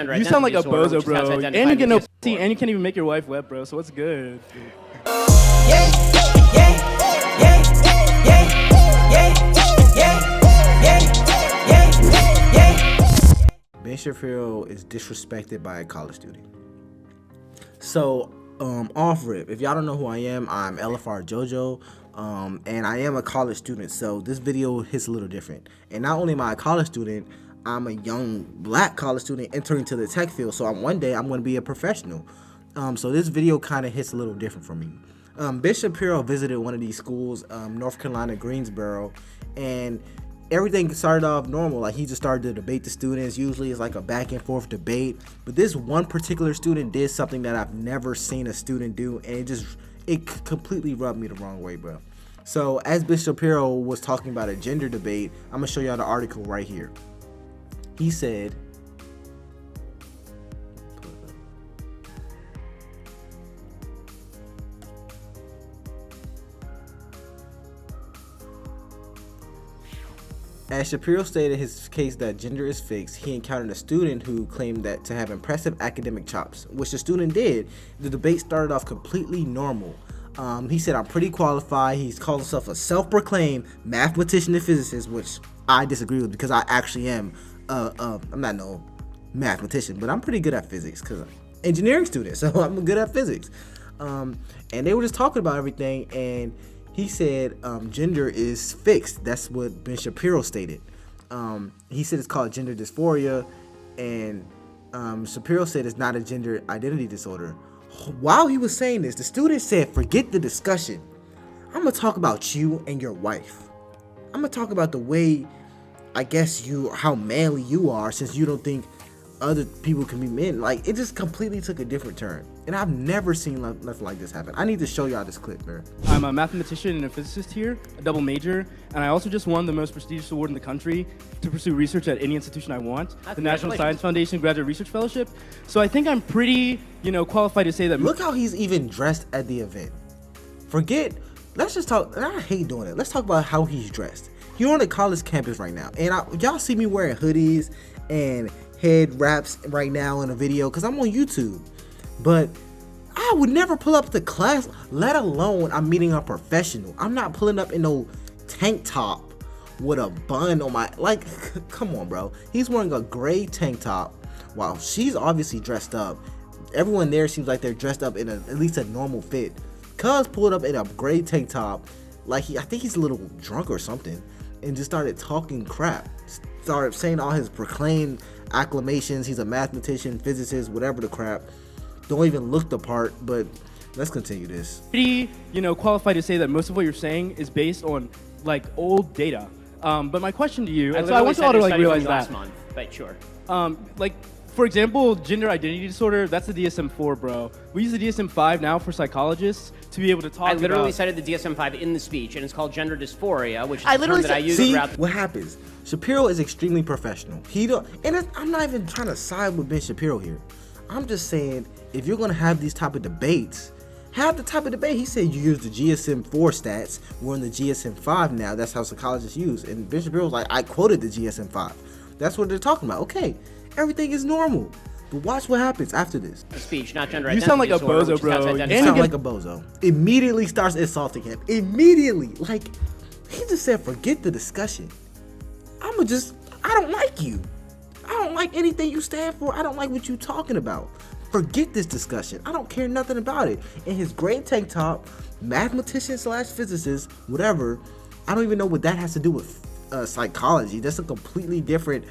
You sound like a bozo, bro. And you get no pussy, and you can't even make your wife wet, bro. So what's good? Ben Shapiro is disrespected by a college student. So, off rip, if y'all don't know who I am, I'm LFR Jojo, and I am a college student, so this video hits a little different. And not only am I a college student, I'm a young black college student entering to the tech field, so one day I'm going to be a professional. So this video kind of hits a little different for me. Ben Shapiro visited one of these schools, North Carolina, Greensboro, and everything started off normal. Like, he just started to debate the students. Usually it's like a back and forth debate, but this one particular student did something that I've never seen a student do, and it completely rubbed me the wrong way, bro. So as Ben Shapiro was talking about a gender debate, I'm gonna show y'all the article right here. He said, as Shapiro stated his case that gender is fixed, he encountered a student who claimed that to have impressive academic chops, which the student did. The debate started off completely normal. He said, I'm pretty qualified. He's called himself a self-proclaimed mathematician and physicist, which I disagree with because I actually am. I'm not no mathematician, but I'm pretty good at physics because I'm an engineering student, so I'm good at physics. And they were just talking about everything, and he said gender is fixed. That's what Ben Shapiro stated. He said it's called gender dysphoria, and Shapiro said it's not a gender identity disorder. While he was saying this, the student said, forget the discussion. I'm going to talk about you and your wife. I'm going to talk about the way, I guess, how manly you are, since you don't think other people can be men. Like, it just completely took a different turn, and I've never seen nothing like this happen. I need to show y'all this clip, man. I'm a mathematician and a physicist here, a double major, and I also just won the most prestigious award in the country to pursue research at any institution I want, the National Science Foundation Graduate Research Fellowship. So I think I'm pretty, qualified to say that. Look how he's even dressed at the event. Let's just talk, and I hate doing it. Let's talk about how he's dressed. You're on a college campus right now, and y'all see me wearing hoodies and head wraps right now in a video because I'm on YouTube, but I would never pull up to class, let alone I'm meeting a professional. I'm not pulling up in no tank top with a bun on my, like, come on, bro. He's wearing a gray tank top while she's obviously dressed up. Everyone there seems like they're dressed up in at least a normal fit. Cuz pulled up in a gray tank top, like I think he's a little drunk or something, and just started talking crap. Started saying all his proclaimed acclamations. He's a mathematician, physicist, whatever the crap. Don't even look the part, but let's continue this. Pretty, qualified to say that most of what you're saying is based on, like, old data. But my question to you, and so I want you all to, like, realize that. Last month, but sure. Like, for example, gender identity disorder, that's the DSM-4, bro. We use the DSM-5 now for psychologists to be able to talk about. I literally cited the DSM-5 in the speech, and it's called gender dysphoria, which is the term that I use throughout. What happens? Shapiro is extremely professional. I'm not even trying to side with Ben Shapiro here. I'm just saying, if you're gonna have these type of debates, have the type of debate. He said you use the GSM-4 stats. We're in the GSM-5 now. That's how psychologists use. And Ben Shapiro was like, I quoted the GSM-5. That's what they're talking about. Okay, everything is normal. But watch what happens after this. The speech, not gender identity. You sound like a bozo, bro. You sound like a bozo. Immediately starts insulting him. Immediately. Like, he just said, forget the discussion. I don't like you. I don't like anything you stand for. I don't like what you talking about. Forget this discussion. I don't care nothing about it. In his gray tank top, mathematician / physicist, whatever, I don't even know what that has to do with psychology. That's a completely different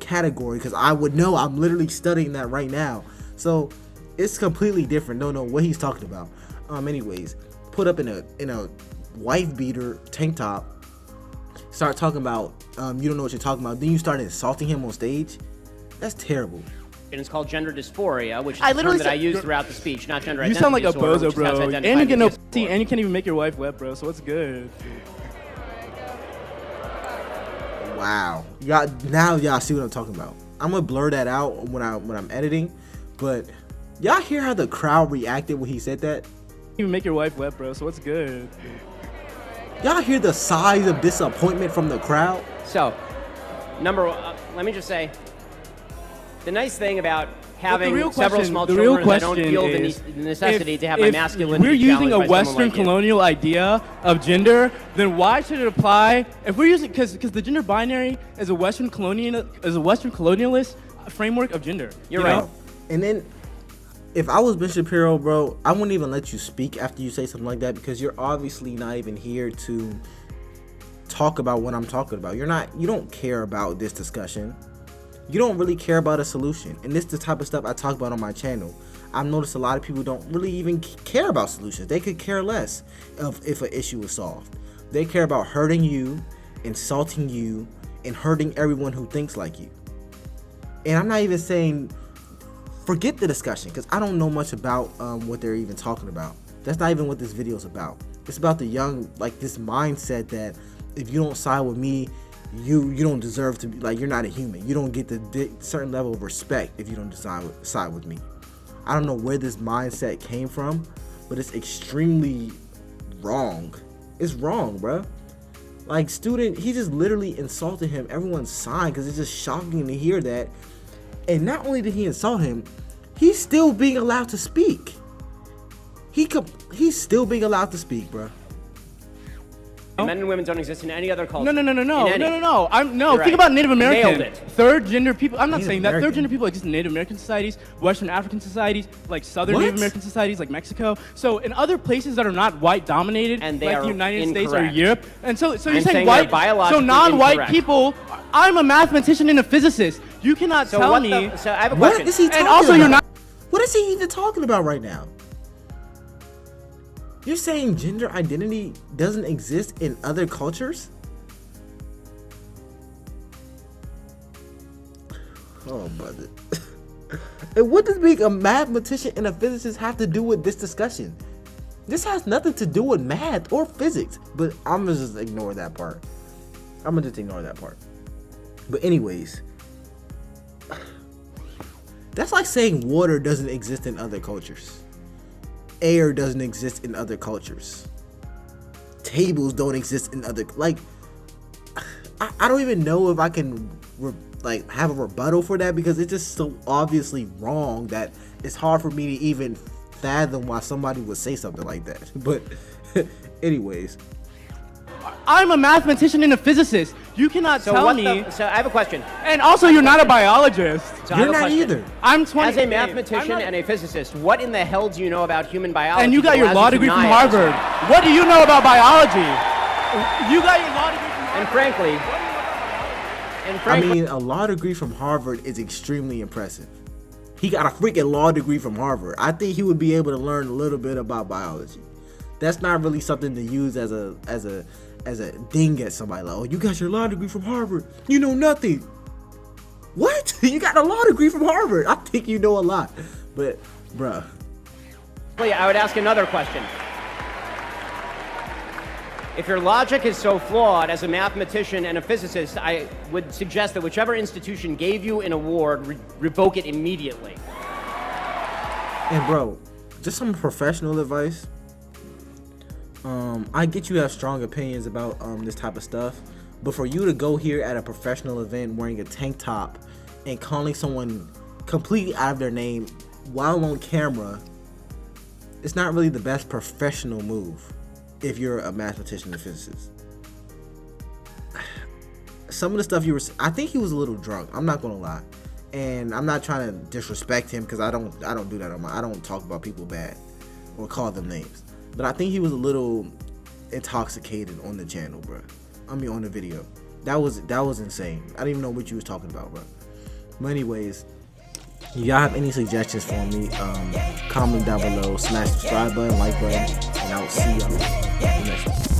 category, because I would know. I'm literally studying that right now. So it's completely different. Don't know what he's talking about. Anyways, put up in a wife beater tank top, start talking about you don't know what you're talking about, then you start insulting him on stage. That's terrible. And it's called gender dysphoria, which is the term that I use throughout the speech, not gender identity. You sound like a disorder, bozo, bro. And you get no pussy, and you can't even make your wife wet, bro. So what's good? Wow. Now y'all see what I'm talking about. I'm gonna blur that out when I'm editing, but y'all hear how the crowd reacted when he said that? You make your wife wet, bro. So what's good? Y'all hear the size of disappointment from the crowd? So, number one, let me just say, The nice thing about having real several question- small the real children is I don't question feel is, the necessity to have if my masculinity we're using challenged a by someone Western like you. colonial idea of gender, then why should it apply? If we're using, because the gender binary is a Western colonialist framework of gender. You're you right. know? And then, if I was Ben Shapiro, bro, I wouldn't even let you speak after you say something like that because you're obviously not even here to talk about what I'm talking about. You don't care about this discussion. You don't really care about a solution. And this is the type of stuff I talk about on my channel. I've noticed a lot of people don't really even care about solutions. They could care less if an issue is solved. They care about hurting you, insulting you, and hurting everyone who thinks like you. And I'm not even saying forget the discussion because I don't know much about what they're even talking about. That's not even what this video is about. It's about the young, like this mindset that if you don't side with me, you don't deserve to be, like, you're not a human. You don't get the certain level of respect if you don't side with me. I don't know where this mindset came from, but it's extremely wrong. It's wrong, bro. Like, student, he just literally insulted him. Everyone's sighing because it's just shocking to hear that. And not only did he insult him, he's still being allowed to speak. He's still being allowed to speak, bro. Men and women don't exist in any other culture. No. You're Think right. about Native American. Nailed it. Third gender people. I'm not Native saying that. American. Third gender people exist in Native American societies, Western African societies, like Southern What? Native American societies, like Mexico. So in other places that are not white dominated, And they like are the United States or incorrect. Europe, and so you're I'm saying saying white, they're biologically so non-white incorrect. people. I'm a mathematician and a physicist. You cannot So tell what me. so I have a What question. is he talking And also, about? you're not. What is he even talking about right now? You're saying gender identity doesn't exist in other cultures? Oh, brother. And what does being a mathematician and a physicist have to do with this discussion? This has nothing to do with math or physics. But I'm gonna just ignore that part. But anyways, that's like saying water doesn't exist in other cultures. Air doesn't exist in other cultures. Tables don't exist in other, like, I don't even know if I can have a rebuttal for that because it's just so obviously wrong that it's hard for me to even fathom why somebody would say something like that. But anyways, I'm a mathematician and a physicist. You cannot tell me. So I have a question. And also, you're not a biologist. So I have you're a not question. either. I'm 20. As a mathematician and a physicist, what in the hell do you know about human biology? And you got that your allows law you to degree from deny it? Harvard. What do you know about biology? You got your law degree from Harvard. And frankly, I mean, a law degree from Harvard is extremely impressive. He got a freaking law degree from Harvard. I think he would be able to learn a little bit about biology. That's not really something to use as a ding at somebody. Like, oh, you got your law degree from Harvard. You know nothing. What? You got a law degree from Harvard. I think you know a lot. But, bruh. I would ask another question. If your logic is so flawed as a mathematician and a physicist, I would suggest that whichever institution gave you an award, revoke it immediately. And bro, just some professional advice. I get you have strong opinions about this type of stuff, but for you to go here at a professional event wearing a tank top and calling someone completely out of their name while on camera, it's not really the best professional move if you're a mathematician and physicist. Some of the stuff you were, I think he was a little drunk. I'm not gonna lie, and I'm not trying to disrespect him because I don't do that I don't talk about people bad or call them names. But I think he was a little intoxicated on the channel, bro. I mean, on the video. That was insane. I didn't even know what you was talking about, bro. But anyways, if y'all have any suggestions for me, comment down below, smash the subscribe button, like button, and I'll see y'all in the next one.